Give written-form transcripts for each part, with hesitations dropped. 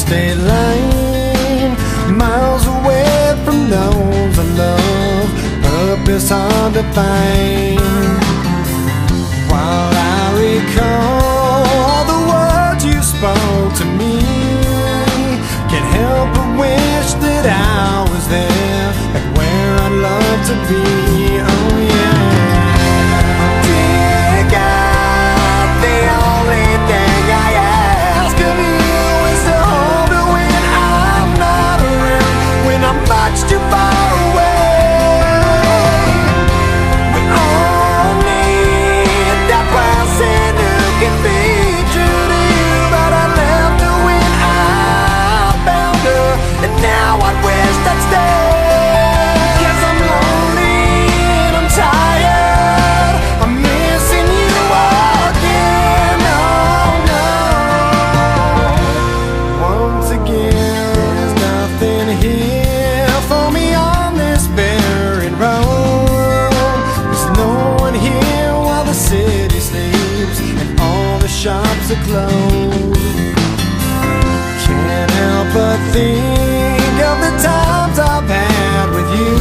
state line, miles away from those I love, purpose hard to find. While I recall the words you spoke to me, can't help but wish that I was there, like where I'd love to be. Oh yeah. Dear God, the only thing I ask of you is to hold me when I'm not around, when I'm much too far away. We all need that person who can be true to you, but I left her when I found her, and now I wish I'd stay. 'Cause I'm lonely and I'm tired, I'm missing you again. Oh no. Once again, there's nothing here for me on this buried road. There's no one here while the city sleeps and all the shops are closed. Can't help but think of the times I've had with you,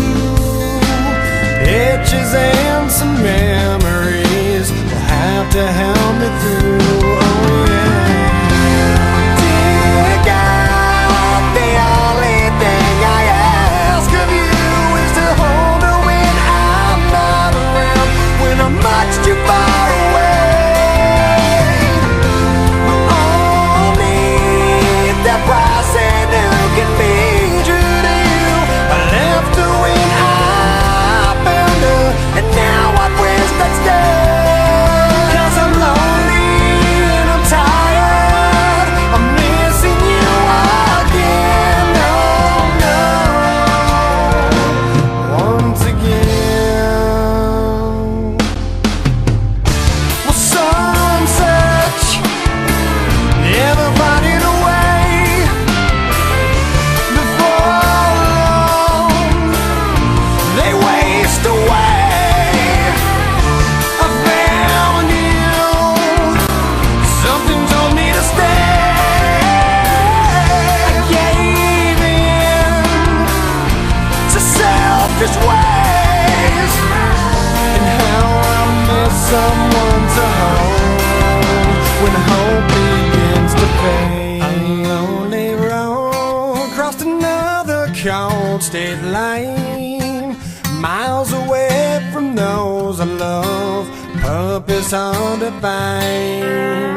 pictures and some memories will have to help me through. Oh yeah. Dear God, the only thing I ask of you is to hold her when I'm not around, when I'm much too far away. We all need that person who can be true to you. I left her when I found her, and now I wish I'd stay. 'Cause I'm lonely and I'm tired, I'm missing you again. Oh no. Once again. Well, some search, never finding a way. Before long, they waste away. I found you, something told me to stay. I gave in to selfish ways, and how I miss someone to hold when hope begins to fade. A lonely road crossed another cold state line, miles away from those I love, purpose hard to find.